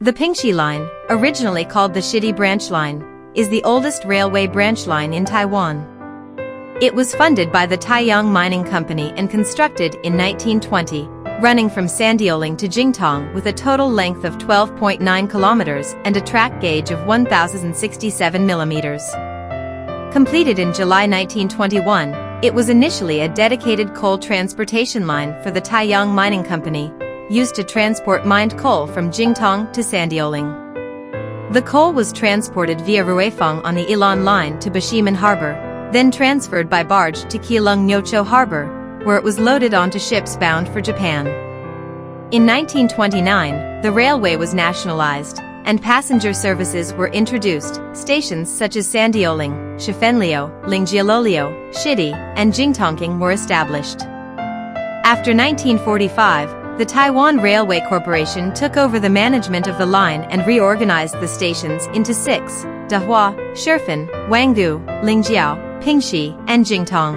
The Pingxi Line, originally called the Shidi Branch Line, is the oldest railway branch line in Taiwan. It was funded by the Taiyang Mining Company and constructed in 1920, running from Sandiaoling to Jingtong with a total length of 12.9 kilometers and a track gauge of 1,067 millimeters. Completed in July 1921, it was initially a dedicated coal transportation line for the Taiyang Mining Company, used to transport mined coal from Jingtong to Sandiaoling. The coal was transported via Ruifeng on the Ilan Line to Shifen Harbor, then transferred by barge to Keelung Nyocho Harbor, where it was loaded onto ships bound for Japan. In 1929, the railway was nationalized, and passenger services were introduced. Stations such as Sandiaoling, Shifenliao, Lingjiao, Shidi, and Jingtongkeng were established. After 1945, the Taiwan Railway Corporation took over the management of the line and reorganized the stations into 6: Dahua, Shifen, Wanggu, Lingjiao, Pingxi, and Jingtong.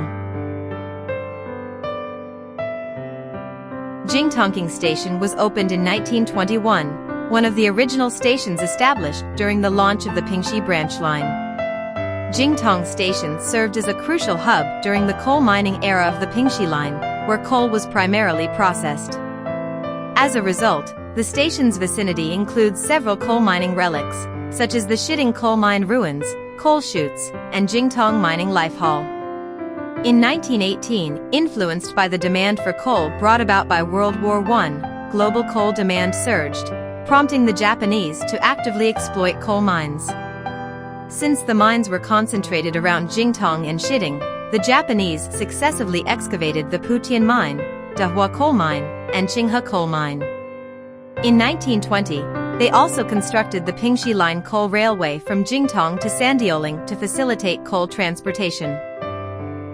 Jingtongkeng Station was opened in 1921, one of the original stations established during the launch of the Pingxi Branch Line. Jingtong Station served as a crucial hub during the coal mining era of the Pingxi Line, where coal was primarily processed. As a result, the station's vicinity includes several coal mining relics, such as the Shiding coal mine ruins, coal chutes, and Jingtong mining life hall. In 1918, influenced by the demand for coal brought about by World War I, global coal demand surged, prompting the Japanese to actively exploit coal mines. Since the mines were concentrated around Jingtong and Shiding, the Japanese successively excavated the Putian Mine, Dahua coal mine, and Qinghe coal mine. In 1920, they also constructed the Pingxi Line coal railway from Jingtong to Sandiaoling to facilitate coal transportation.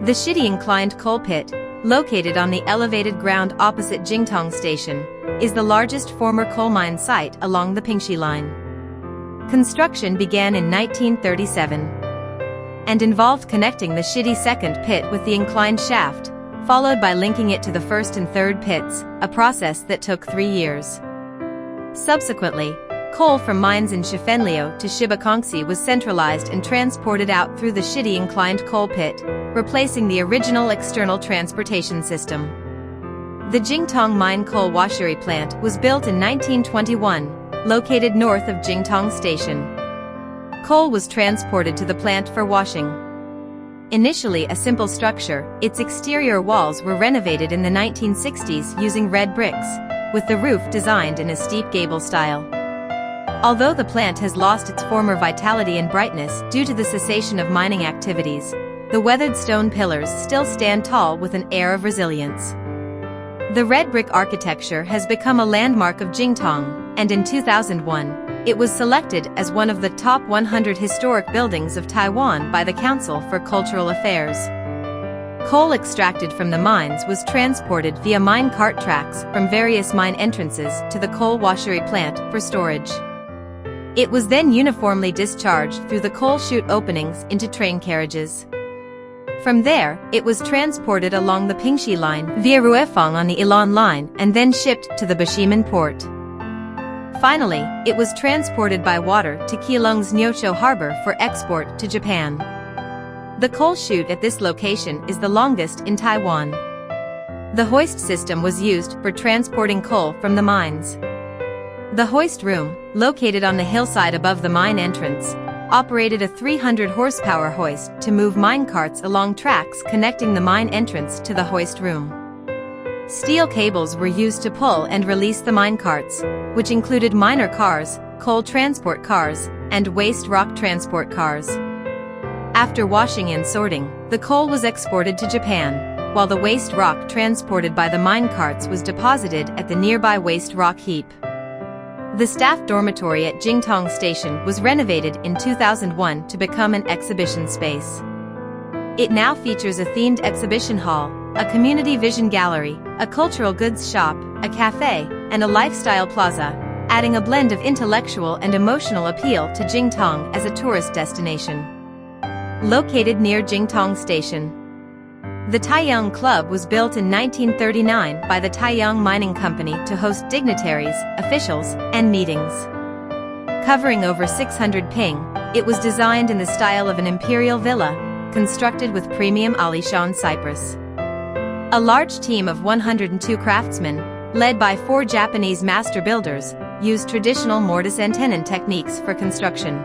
The Shidi inclined coal pit, located on the elevated ground opposite Jingtong Station, is the largest former coal mine site along the Pingxi Line. Construction began in 1937 and involved connecting the Shidi second pit with the inclined shaft, followed by linking it to the first and third pits, a process that took 3 years. Subsequently, coal from mines in Shifenliao to Shibakongsi was centralized and transported out through the Shidi inclined coal pit, replacing the original external transportation system. The Jingtong Mine Coal Washery Plant was built in 1921, located north of Jingtong Station. Coal was transported to the plant for washing. Initially a simple structure, its exterior walls were renovated in the 1960s using red bricks, with the roof designed in a steep gable style. Although the plant has lost its former vitality and brightness due to the cessation of mining activities, the weathered stone pillars still stand tall with an air of resilience. The red brick architecture has become a landmark of Jingtong, and in 2001, it was selected as one of the top 100 historic buildings of Taiwan by the Council for Cultural Affairs. Coal extracted from the mines was transported via mine cart tracks from various mine entrances to the coal washery plant for storage. It was then uniformly discharged through the coal chute openings into train carriages. From there, it was transported along the Pingxi Line via Ruifeng on the Ilan Line and then shipped to the Shimen port. Finally, it was transported by water to Keelung's Nyocho Harbor for export to Japan. The coal chute at this location is the longest in Taiwan. The hoist system was used for transporting coal from the mines. The hoist room, located on the hillside above the mine entrance, operated a 300 horsepower hoist to move mine carts along tracks connecting the mine entrance to the hoist room. Steel cables were used to pull and release the mine carts, which included miner cars, coal transport cars, and waste rock transport cars. After washing and sorting, the coal was exported to Japan, while the waste rock transported by the mine carts was deposited at the nearby waste rock heap. The staff dormitory at Jingtong Station was renovated in 2001 to become an exhibition space. It now features a themed exhibition hall, a community vision gallery, a cultural goods shop, a cafe, and a lifestyle plaza, adding a blend of intellectual and emotional appeal to Jingtong as a tourist destination. Located near Jingtong Station, the Taiyang Club was built in 1939 by the Taiyang Mining Company to host dignitaries, officials, and meetings. Covering over 600 ping, it was designed in the style of an imperial villa, constructed with premium Alishan cypress. A large team of 102 craftsmen, led by 4 Japanese master builders, used traditional mortise and tenon techniques for construction.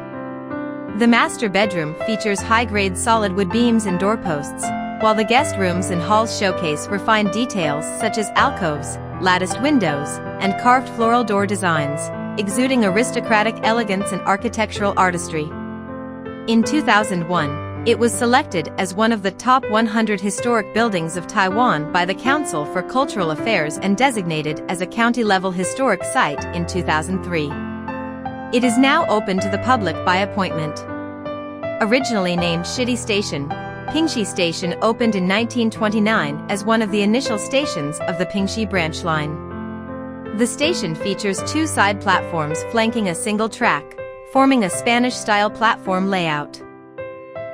The master bedroom features high-grade solid wood beams and doorposts, while the guest rooms and halls showcase refined details such as alcoves, latticed windows, and carved floral door designs, exuding aristocratic elegance and architectural artistry. In 2001, it was selected as one of the top 100 historic buildings of Taiwan by the Council for Cultural Affairs and designated as a county-level historic site in 2003. It is now open to the public by appointment. Originally named Shidi Station, Pingxi Station opened in 1929 as one of the initial stations of the Pingxi Branch Line. The station features 2 side platforms flanking a single track, forming a Spanish-style platform layout.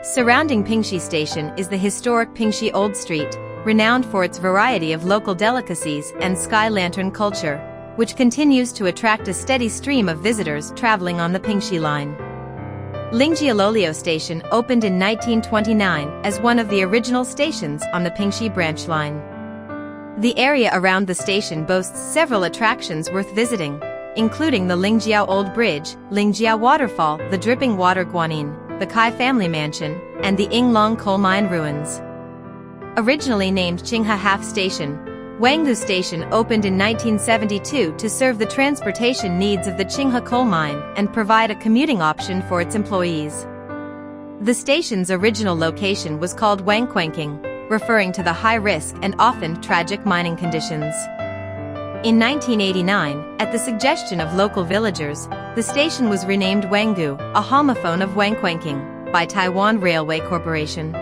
Surrounding Pingxi Station is the historic Pingxi Old Street, renowned for its variety of local delicacies and sky lantern culture, which continues to attract a steady stream of visitors traveling on the Pingxi Line. Lingjiao Station opened in 1929 as one of the original stations on the Pingxi Branch Line. The area around the station boasts several attractions worth visiting, including the Lingjiao Old Bridge, Lingjiao Waterfall, the Dripping Water Guanyin, the Kai Family Mansion, and the Yinglong Coal Mine Ruins. Originally named Qinghe Half Station, Wanggu Station opened in 1972 to serve the transportation needs of the Qinghe coal mine and provide a commuting option for its employees. The station's original location was called Wangquankeng, referring to the high-risk and often tragic mining conditions. In 1989, at the suggestion of local villagers, the station was renamed Wanggu, a homophone of Wangquankeng, by Taiwan Railway Corporation.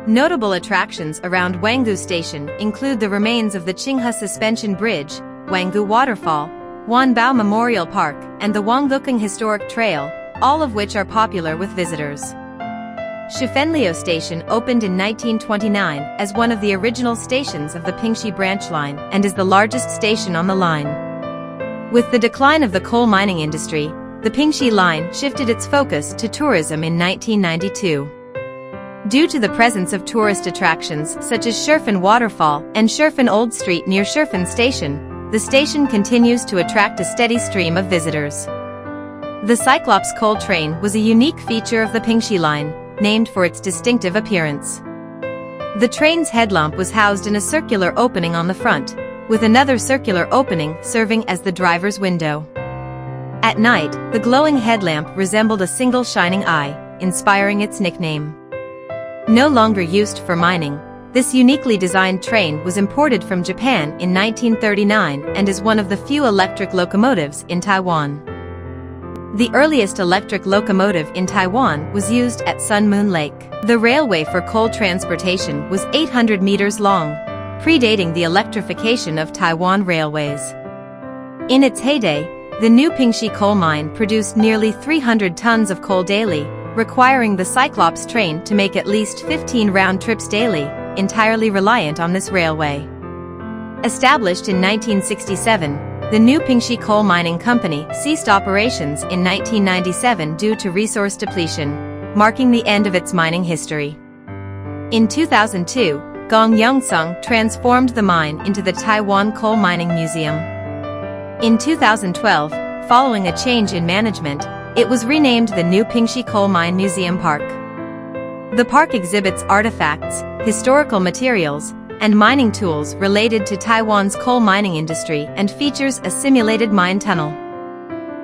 Notable attractions around Wanggu Station include the remains of the Qinghe Suspension Bridge, Wanggu Waterfall, Wanbao Memorial Park, and the Wangguokeng Historic Trail, all of which are popular with visitors. Shifen Station opened in 1929 as one of the original stations of the Pingxi Branch Line and is the largest station on the line. With the decline of the coal mining industry, the Pingxi Line shifted its focus to tourism in 1992. Due to the presence of tourist attractions such as Shifen Waterfall and Shifen Old Street near Shifen Station, the station continues to attract a steady stream of visitors. The Cyclops coal train was a unique feature of the Pingxi Line, named for its distinctive appearance. The train's headlamp was housed in a circular opening on the front, with another circular opening serving as the driver's window. At night, the glowing headlamp resembled a single shining eye, inspiring its nickname. No longer used for mining, this uniquely designed train was imported from Japan in 1939 and is one of the few electric locomotives in Taiwan. The earliest electric locomotive in Taiwan was used at Sun Moon Lake. The railway for coal transportation was 800 meters long, predating the electrification of Taiwan Railways. In its heyday, the new Pingxi coal mine produced nearly 300 tons of coal daily, requiring the Cyclops train to make at least 15 round trips daily, entirely reliant on this railway. Established in 1967, the new Pingxi Coal Mining Company ceased operations in 1997 due to resource depletion, marking the end of its mining history. In 2002, Gong Yongsung transformed the mine into the Taiwan Coal Mining Museum. In 2012, following a change in management, it was renamed the New Pingxi Coal Mine Museum Park. The park exhibits artifacts, historical materials, and mining tools related to Taiwan's coal mining industry and features a simulated mine tunnel.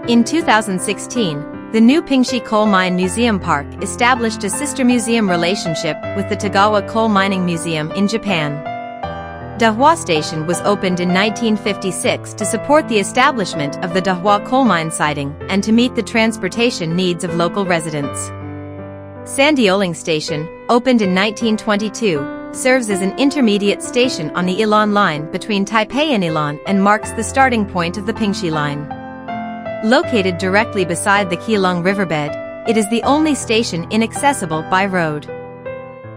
In 2016, the new Pingxi Coal Mine Museum Park established a sister museum relationship with the Tagawa Coal Mining Museum in Japan. Dahua Station was opened in 1956 to support the establishment of the Dahua coal mine siting and to meet the transportation needs of local residents. Sandiaoling Station, opened in 1922, serves as an intermediate station on the Ilan Line between Taipei and Ilan and marks the starting point of the Pingxi Line. Located directly beside the Keelung riverbed, it is the only station inaccessible by road.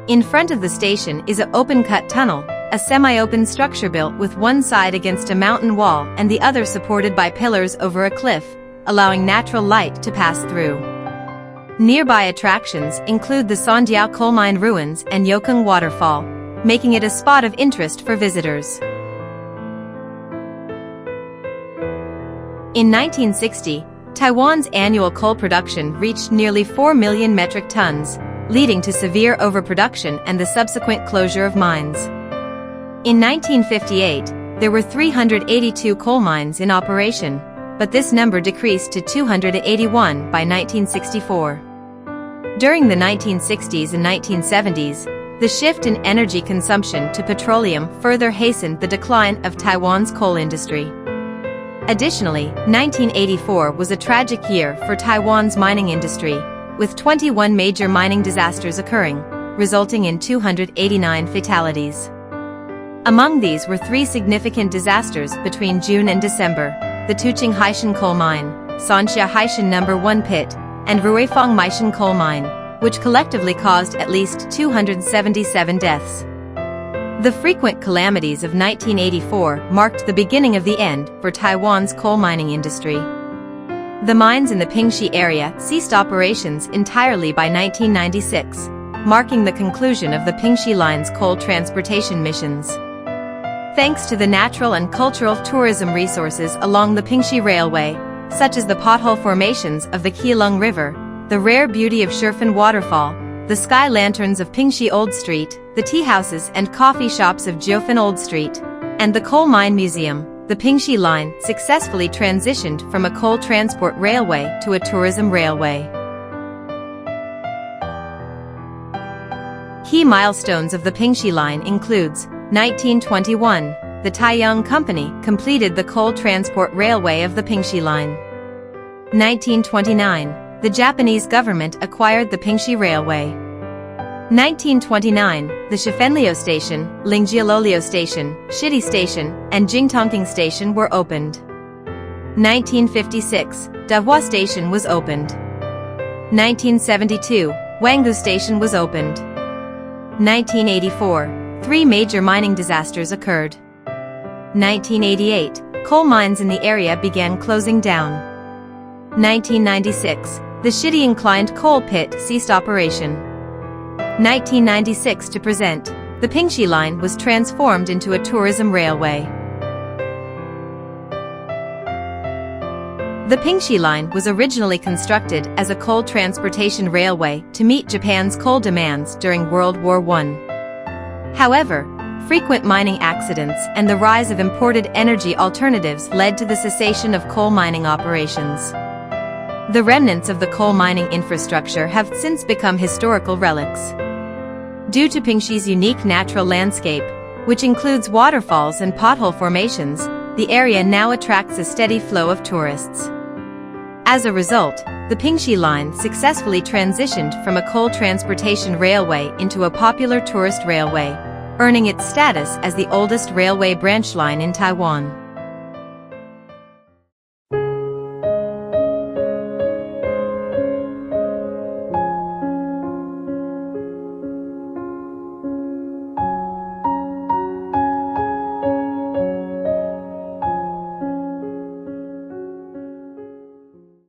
In front of the station is an open-cut tunnel, a semi-open structure built with one side against a mountain wall and the other supported by pillars over a cliff, allowing natural light to pass through. Nearby attractions include the Sandiao coal mine ruins and Yokeng waterfall, making it a spot of interest for visitors. In 1960, Taiwan's annual coal production reached nearly 4 million metric tons, leading to severe overproduction and the subsequent closure of mines. In 1958, there were 382 coal mines in operation, but this number decreased to 281 by 1964. During the 1960s and 1970s, the shift in energy consumption to petroleum further hastened the decline of Taiwan's coal industry. Additionally, 1984 was a tragic year for Taiwan's mining industry, with 21 major mining disasters occurring, resulting in 289 fatalities. Among these were 3 significant disasters between June and December: the Tuqing Haishan coal mine, Sanxia Haishan No. 1 pit, and Ruifang Maishan coal mine, which collectively caused at least 277 deaths. The frequent calamities of 1984 marked the beginning of the end for Taiwan's coal mining industry. The mines in the Pingxi area ceased operations entirely by 1996, marking the conclusion of the Pingxi Line's coal transportation missions. Thanks to the natural and cultural tourism resources along the Pingxi Railway, such as the pothole formations of the Keelung River, the rare beauty of Shifen waterfall, the sky lanterns of Pingxi Old Street, the tea houses and coffee shops of Jiufen Old Street, and the Coal Mine Museum, the Pingxi Line successfully transitioned from a coal transport railway to a tourism railway. Key milestones of the Pingxi Line includes 1921, the Taiyang Company completed the coal transport railway of the Pingxi Line. 1929, the Japanese government acquired the Pingxi Railway. 1929, the Shifen Station, Lingjiao Station, Shidi Station, and Jingtongkeng Station were opened. 1956, Dahua Station was opened. 1972, Wanggu Station was opened. 1984, 3 major mining disasters occurred. 1988, coal mines in the area began closing down. 1996, the Shidi Inclined Coal Pit ceased operation. 1996 to present, the Pingxi Line was transformed into a tourism railway. The Pingxi Line was originally constructed as a coal transportation railway to meet Japan's coal demands during World War I. However, frequent mining accidents and the rise of imported energy alternatives led to the cessation of coal mining operations. The remnants of the coal mining infrastructure have since become historical relics. Due to Pingxi's unique natural landscape, which includes waterfalls and pothole formations, the area now attracts a steady flow of tourists. As a result, the Pingxi Line successfully transitioned from a coal transportation railway into a popular tourist railway, earning its status as the oldest railway branch line in Taiwan.